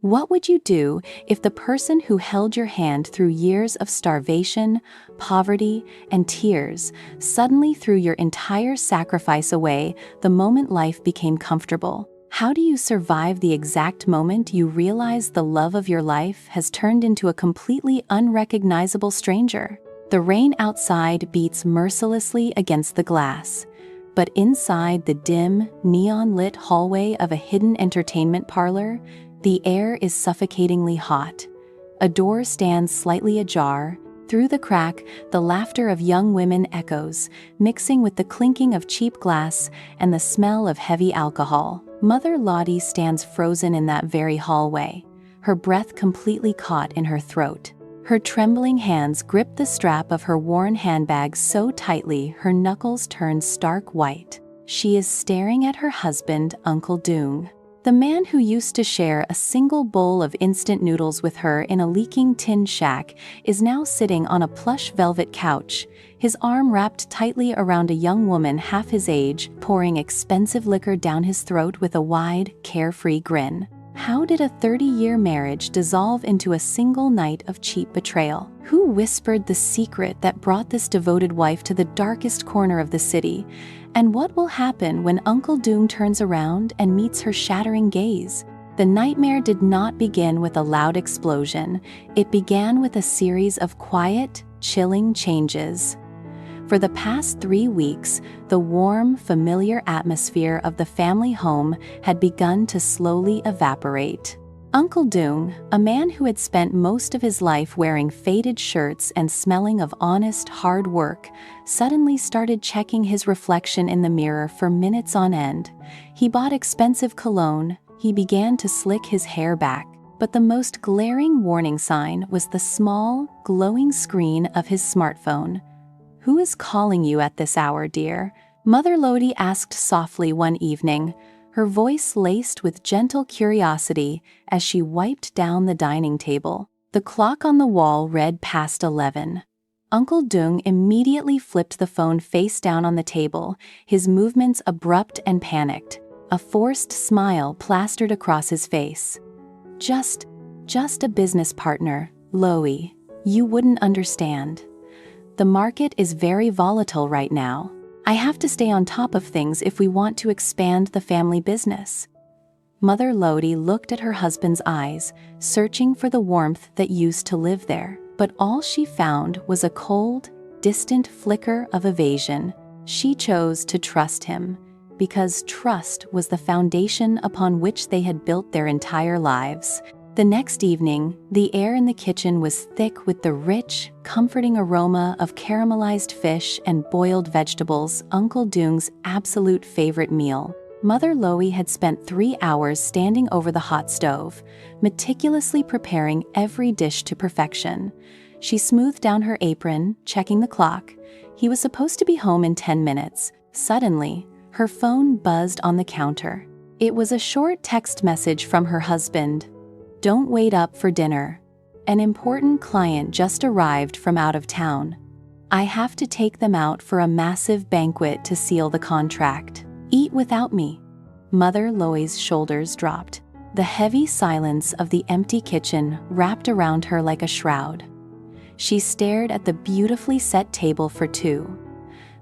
What would you do if the person who held your hand through years of starvation, poverty, and tears suddenly threw your entire sacrifice away the moment life became comfortable? How do you survive the exact moment you realize the love of your life has turned into a completely unrecognizable stranger? The rain outside beats mercilessly against the glass, but inside the dim, neon-lit hallway of a hidden entertainment parlor, the air is suffocatingly hot. A door stands slightly ajar. Through the crack, the laughter of young women echoes, mixing with the clinking of cheap glass and the smell of heavy alcohol. Mother Lottie stands frozen in that very hallway, her breath completely caught in her throat. Her trembling hands grip the strap of her worn handbag so tightly her knuckles turn stark white. She is staring at her husband, Uncle Dung. The man who used to share a single bowl of instant noodles with her in a leaking tin shack is now sitting on a plush velvet couch, his arm wrapped tightly around a young woman half his age, pouring expensive liquor down his throat with a wide, carefree grin. How did a 30-year marriage dissolve into a single night of cheap betrayal? Who whispered the secret that brought this devoted wife to the darkest corner of the city? And what will happen when Uncle Dung turns around and meets her shattering gaze? The nightmare did not begin with a loud explosion. It began with a series of quiet, chilling changes. For the past 3 weeks, the warm, familiar atmosphere of the family home had begun to slowly evaporate. Uncle Dung, a man who had spent most of his life wearing faded shirts and smelling of honest, hard work, suddenly started checking his reflection in the mirror for minutes on end. He bought expensive cologne, he began to slick his hair back, but the most glaring warning sign was the small, glowing screen of his smartphone. "Who is calling you at this hour, dear?" Mother Lottie asked softly one evening, her voice laced with gentle curiosity as she wiped down the dining table. The clock on the wall read past 11. Uncle Dung immediately flipped the phone face down on the table, his movements abrupt and panicked. A forced smile plastered across his face. Just a business partner, Loie. You wouldn't understand. The market is very volatile right now. I have to stay on top of things if we want to expand the family business." Mother Lottie looked at her husband's eyes, searching for the warmth that used to live there. But all she found was a cold, distant flicker of evasion. She chose to trust him, because trust was the foundation upon which they had built their entire lives. The next evening, the air in the kitchen was thick with the rich, comforting aroma of caramelized fish and boiled vegetables, Uncle Dung's absolute favorite meal. Mother Lottie had spent 3 hours standing over the hot stove, meticulously preparing every dish to perfection. She smoothed down her apron, checking the clock. He was supposed to be home in 10 minutes. Suddenly, her phone buzzed on the counter. It was a short text message from her husband. "Don't wait up for dinner. An important client just arrived from out of town. I have to take them out for a massive banquet to seal the contract. Eat without me." Mother Lottie's shoulders dropped. The heavy silence of the empty kitchen wrapped around her like a shroud. She stared at the beautifully set table for two,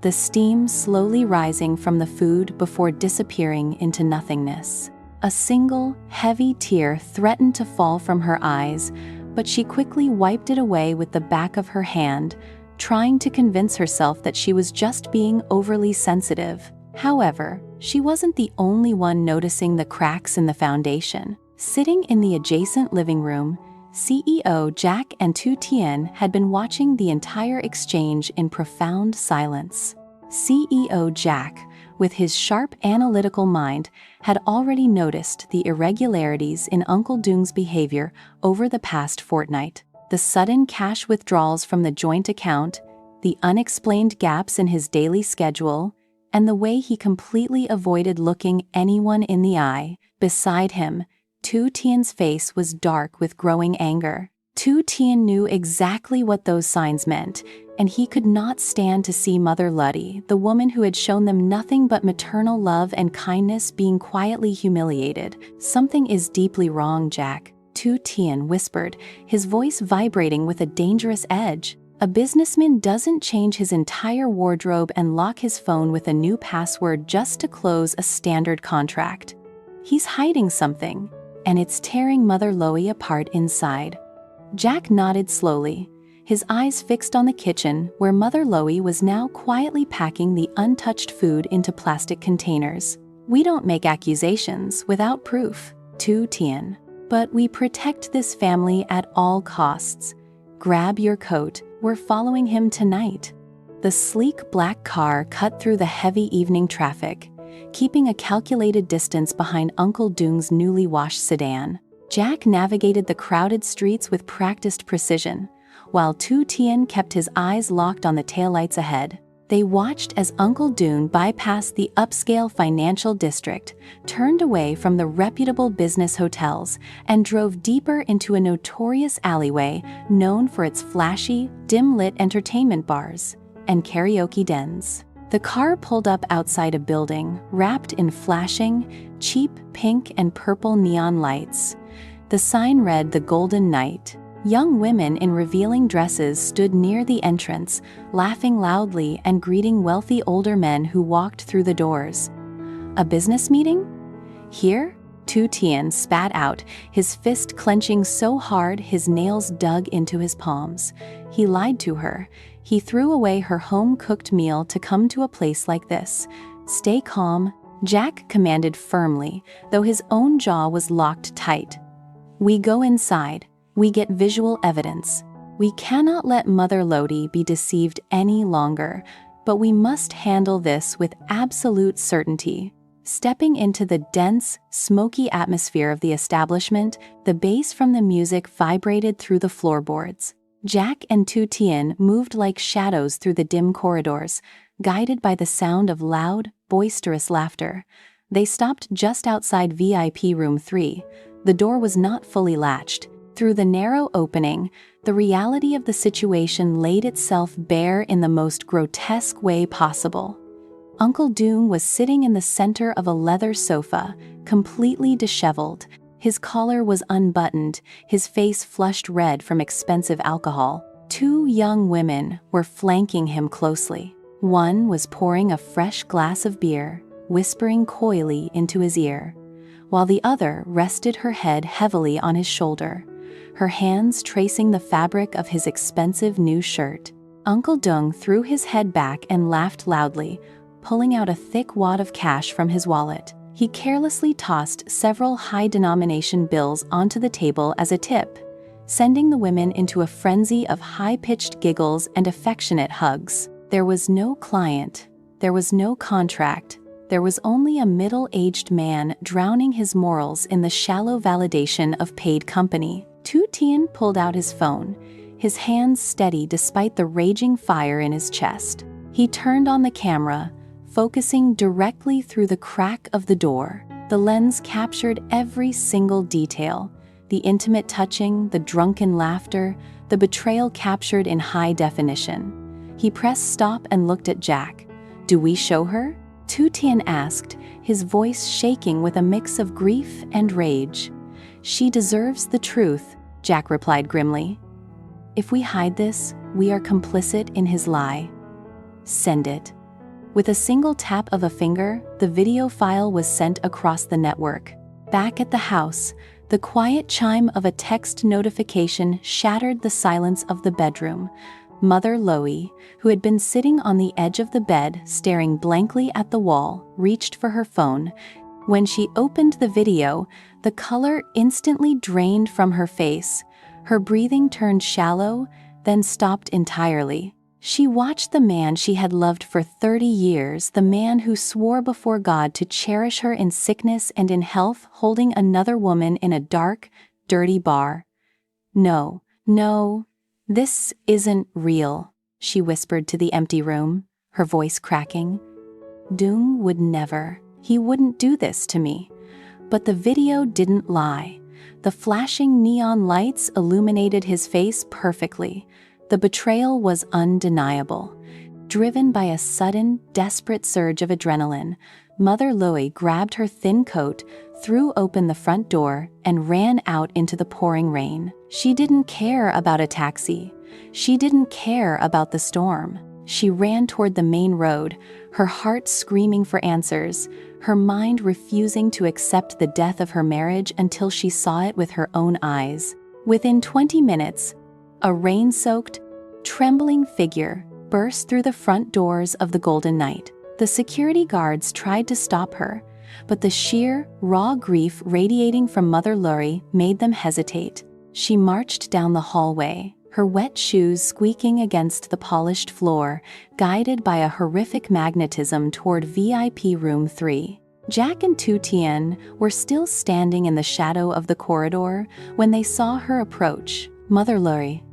the steam slowly rising from the food before disappearing into nothingness. A single, heavy tear threatened to fall from her eyes, but she quickly wiped it away with the back of her hand, trying to convince herself that she was just being overly sensitive. However, she wasn't the only one noticing the cracks in the foundation. Sitting in the adjacent living room, CEO Jack and Tu Tien had been watching the entire exchange in profound silence. CEO Jack, with his sharp analytical mind, had already noticed the irregularities in Uncle Dung's behavior over the past fortnight. The sudden cash withdrawals from the joint account, the unexplained gaps in his daily schedule, and the way he completely avoided looking anyone in the eye. Beside him, Tu Tien's face was dark with growing anger. Tu Tien knew exactly what those signs meant, and he could not stand to see Mother Lottie, the woman who had shown them nothing but maternal love and kindness, being quietly humiliated. "Something is deeply wrong, Jack," Tu Tien whispered, his voice vibrating with a dangerous edge. A businessman doesn't change his entire wardrobe and lock his phone with a new password just to close a standard contract. He's hiding something, and it's tearing Mother Ly apart inside. Jack nodded slowly, his eyes fixed on the kitchen where Mother Ly was now quietly packing the untouched food into plastic containers. We don't make accusations without proof, Tu Tien, but we protect this family at all costs. Grab your coat, we're following him tonight. The sleek black car cut through the heavy evening traffic, keeping a calculated distance behind Uncle Dung's newly washed sedan. Jack navigated the crowded streets with practiced precision, while Tu Tien kept his eyes locked on the taillights ahead. They watched as Uncle Dung bypassed the upscale financial district, turned away from the reputable business hotels, and drove deeper into a notorious alleyway known for its flashy, dim-lit entertainment bars and karaoke dens. The car pulled up outside a building wrapped in flashing, cheap pink and purple neon lights. The sign read "The Golden Knight." Young women in revealing dresses stood near the entrance, laughing loudly and greeting wealthy older men who walked through the doors. A business meeting? Here? Tu Tien spat out, his fist clenching so hard his nails dug into his palms. He lied to her. He threw away her home-cooked meal to come to a place like this. Stay calm, Jack commanded firmly, though his own jaw was locked tight. We go inside. We get visual evidence. We cannot let Mother Ly be deceived any longer, but we must handle this with absolute certainty. Stepping into the dense, smoky atmosphere of the establishment, the bass from the music vibrated through the floorboards. Jack and Tu Tien moved like shadows through the dim corridors, guided by the sound of loud, boisterous laughter. They stopped just outside VIP Room 3. The door was not fully latched. Through the narrow opening, the reality of the situation laid itself bare in the most grotesque way possible. Uncle Dung was sitting in the center of a leather sofa, completely disheveled. His collar was unbuttoned, his face flushed red from expensive alcohol. Two young women were flanking him closely. One was pouring a fresh glass of beer, whispering coyly into his ear, while the other rested her head heavily on his shoulder, her hands tracing the fabric of his expensive new shirt. Uncle Dung threw his head back and laughed loudly, pulling out a thick wad of cash from his wallet. He carelessly tossed several high-denomination bills onto the table as a tip, sending the women into a frenzy of high-pitched giggles and affectionate hugs. There was no client. There was no contract. There was only a middle-aged man drowning his morals in the shallow validation of paid company. Tu Tien pulled out his phone, his hands steady despite the raging fire in his chest. He turned on the camera, focusing directly through the crack of the door. The lens captured every single detail: the intimate touching, the drunken laughter, the betrayal captured in high definition. He pressed stop and looked at Jack. "Do we show her?" Tu Tien asked, his voice shaking with a mix of grief and rage. "She deserves the truth," Jack replied grimly. "If we hide this, we are complicit in his lie. Send it." With a single tap of a finger, the video file was sent across the network. Back at the house, the quiet chime of a text notification shattered the silence of the bedroom. Mother Ly, who had been sitting on the edge of the bed staring blankly at the wall, reached for her phone. When she opened the video, the color instantly drained from her face. Her breathing turned shallow, then stopped entirely. She watched the man she had loved for 30 years, the man who swore before God to cherish her in sickness and in health, holding another woman in a dark, dirty bar. "No, this isn't real," she whispered to the empty room, her voice cracking. "Dung would never. He wouldn't do this to me." But the video didn't lie. The flashing neon lights illuminated his face perfectly. The betrayal was undeniable. Driven by a sudden, desperate surge of adrenaline, Mother Ly grabbed her thin coat, threw open the front door, and ran out into the pouring rain. She didn't care about a taxi. She didn't care about the storm. She ran toward the main road, her heart screaming for answers, her mind refusing to accept the death of her marriage until she saw it with her own eyes. Within 20 minutes, a rain-soaked, trembling figure burst through the front doors of the Golden Knight. The security guards tried to stop her, but the sheer, raw grief radiating from Mother Ly made them hesitate. She marched down the hallway, her wet shoes squeaking against the polished floor, guided by a horrific magnetism toward VIP Room 3. Jack and Tu Tien were still standing in the shadow of the corridor when they saw her approach. Mother Ly.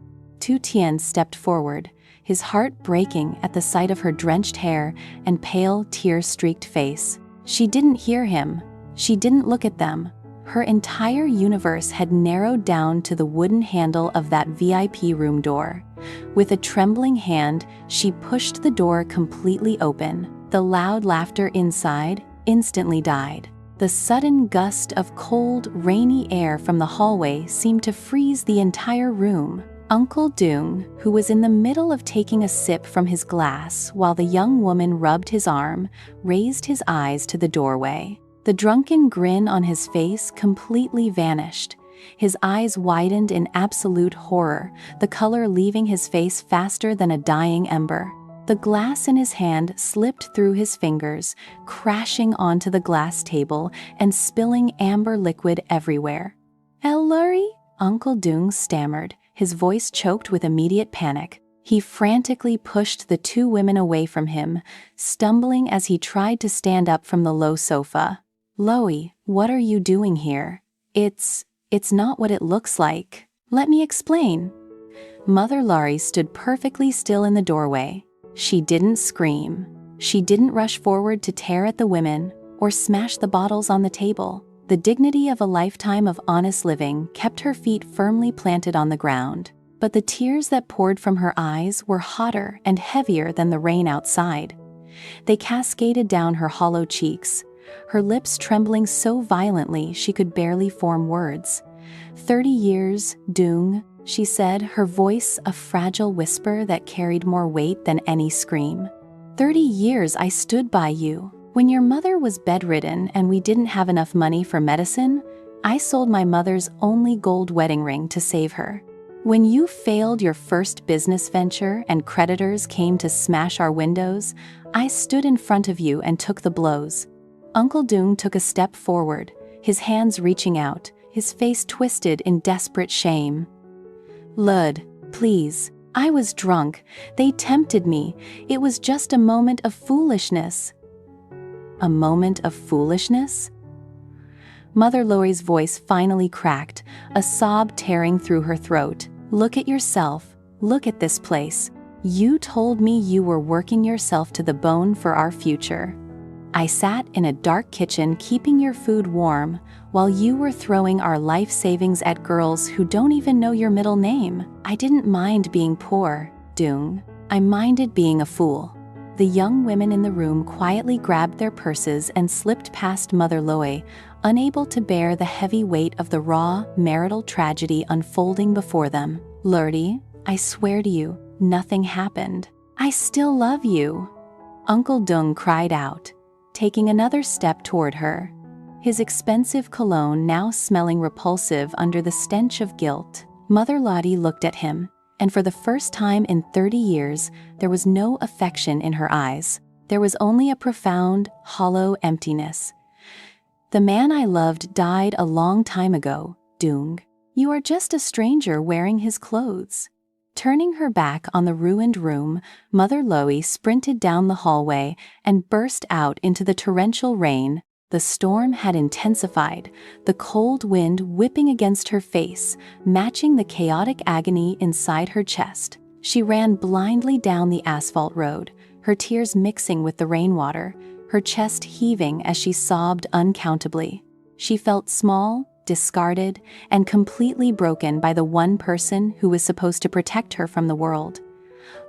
Tu Tien stepped forward, his heart breaking at the sight of her drenched hair and pale, tear-streaked face. She didn't hear him. She didn't look at them. Her entire universe had narrowed down to the wooden handle of that VIP room door. With a trembling hand, she pushed the door completely open. The loud laughter inside instantly died. The sudden gust of cold, rainy air from the hallway seemed to freeze the entire room. Uncle Dung, who was in the middle of taking a sip from his glass while the young woman rubbed his arm, raised his eyes to the doorway. The drunken grin on his face completely vanished. His eyes widened in absolute horror, the color leaving his face faster than a dying ember. The glass in his hand slipped through his fingers, crashing onto the glass table and spilling amber liquid everywhere. "Ly?" Uncle Dung stammered, his voice choked with immediate panic. He frantically pushed the two women away from him, stumbling as he tried to stand up from the low sofa. "Ly, what are you doing here? It's not what it looks like. Let me explain." Mother Ly stood perfectly still in the doorway. She didn't scream. She didn't rush forward to tear at the women or smash the bottles on the table. The dignity of a lifetime of honest living kept her feet firmly planted on the ground. But the tears that poured from her eyes were hotter and heavier than the rain outside. They cascaded down her hollow cheeks, her lips trembling so violently she could barely form words. 30 years, Dung, she said, her voice a fragile whisper that carried more weight than any scream. 30 years I stood by you. When your mother was bedridden and we didn't have enough money for medicine, I sold my mother's only gold wedding ring to save her. When you failed your first business venture and creditors came to smash our windows, I stood in front of you and took the blows. Uncle Dung took a step forward, his hands reaching out, his face twisted in desperate shame. "Lud, please. I was drunk. They tempted me. It was just a moment of foolishness." A moment of foolishness? Mother Ly's voice finally cracked, a sob tearing through her throat. "Look at yourself. Look at this place. You told me you were working yourself to the bone for our future. I sat in a dark kitchen keeping your food warm while you were throwing our life savings at girls who don't even know your middle name. I didn't mind being poor, Dung. I minded being a fool." The young women in the room quietly grabbed their purses and slipped past Mother Ly, unable to bear the heavy weight of the raw, marital tragedy unfolding before them. "Ly, I swear to you, nothing happened. I still love you." Uncle Dung cried out, taking another step toward her, his expensive cologne now smelling repulsive under the stench of guilt. Mother Ly looked at him, and for the first time in 30 years, there was no affection in her eyes. There was only a profound, hollow emptiness. "The man I loved died a long time ago, Dung. You are just a stranger wearing his clothes." Turning her back on the ruined room, Mother Ly sprinted down the hallway and burst out into the torrential rain. The storm had intensified, the cold wind whipping against her face, matching the chaotic agony inside her chest. She ran blindly down the asphalt road, her tears mixing with the rainwater, her chest heaving as she sobbed uncountably. She felt small, discarded, and completely broken by the one person who was supposed to protect her from the world.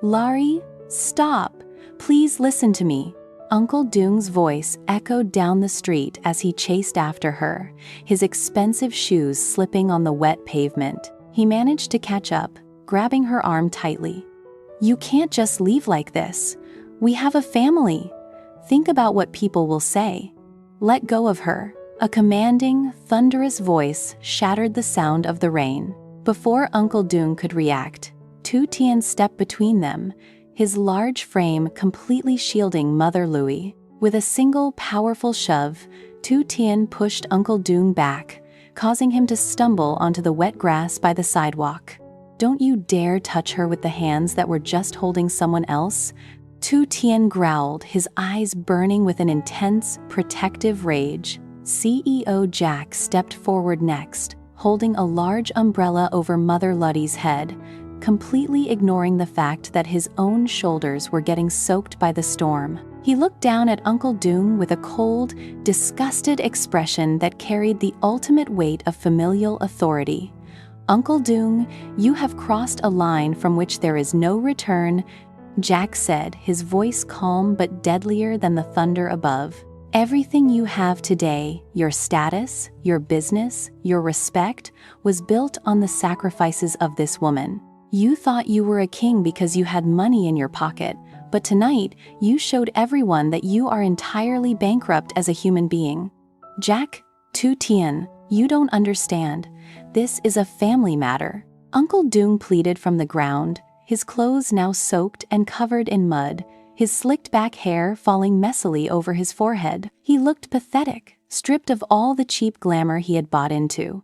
"Ly, stop! Please listen to me." Uncle Dung's voice echoed down the street as he chased after her, his expensive shoes slipping on the wet pavement. He managed to catch up, grabbing her arm tightly. "You can't just leave like this. We have a family. Think about what people will say." "Let go of her." A commanding, thunderous voice shattered the sound of the rain. Before Uncle Dung could react, Tu Tien stepped between them, his large frame completely shielding Mother Ly. With a single powerful shove, Tu Tien pushed Uncle Dung back, causing him to stumble onto the wet grass by the sidewalk. "Don't you dare touch her with the hands that were just holding someone else," Tu Tien growled, his eyes burning with an intense, protective rage. CEO Jack stepped forward next, holding a large umbrella over Mother Ly's head, completely ignoring the fact that his own shoulders were getting soaked by the storm. He looked down at Uncle Dung with a cold, disgusted expression that carried the ultimate weight of familial authority. "Uncle Dung, you have crossed a line from which there is no return," Jack said, his voice calm but deadlier than the thunder above. "Everything you have today, your status, your business, your respect, was built on the sacrifices of this woman. You thought you were a king because you had money in your pocket, but tonight you showed everyone that you are entirely bankrupt as a human being." "Jack, Tu Tien, you don't understand. This is a family matter." Uncle Dung pleaded from the ground, his clothes now soaked and covered in mud, his slicked-back hair falling messily over his forehead. He looked pathetic, stripped of all the cheap glamour he had bought into.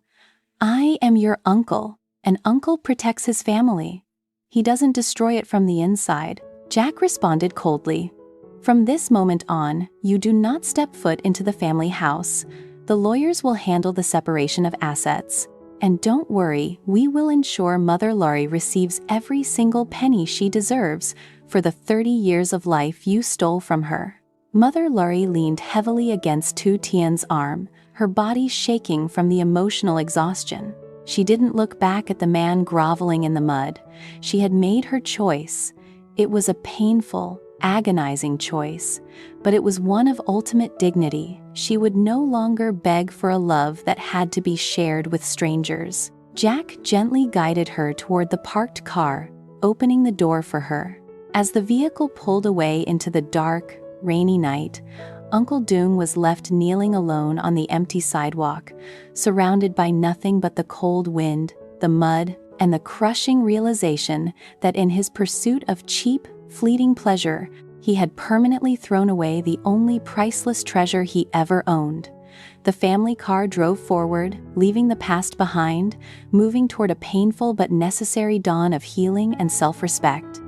"I am your uncle. An uncle protects his family. He doesn't destroy it from the inside," Jack responded coldly. "From this moment on, you do not step foot into the family house. The lawyers will handle the separation of assets. And don't worry, we will ensure Mother Ly receives every single penny she deserves for the 30 years of life you stole from her." Mother Ly leaned heavily against Tu Tien's arm, her body shaking from the emotional exhaustion. She didn't look back at the man groveling in the mud. She had made her choice. It was a painful, agonizing choice, but it was one of ultimate dignity. She would no longer beg for a love that had to be shared with strangers. Jack gently guided her toward the parked car, opening the door for her. As the vehicle pulled away into the dark, rainy night, Uncle Dung was left kneeling alone on the empty sidewalk, surrounded by nothing but the cold wind, the mud, and the crushing realization that in his pursuit of cheap, fleeting pleasure, he had permanently thrown away the only priceless treasure he ever owned. The family car drove forward, leaving the past behind, moving toward a painful but necessary dawn of healing and self-respect.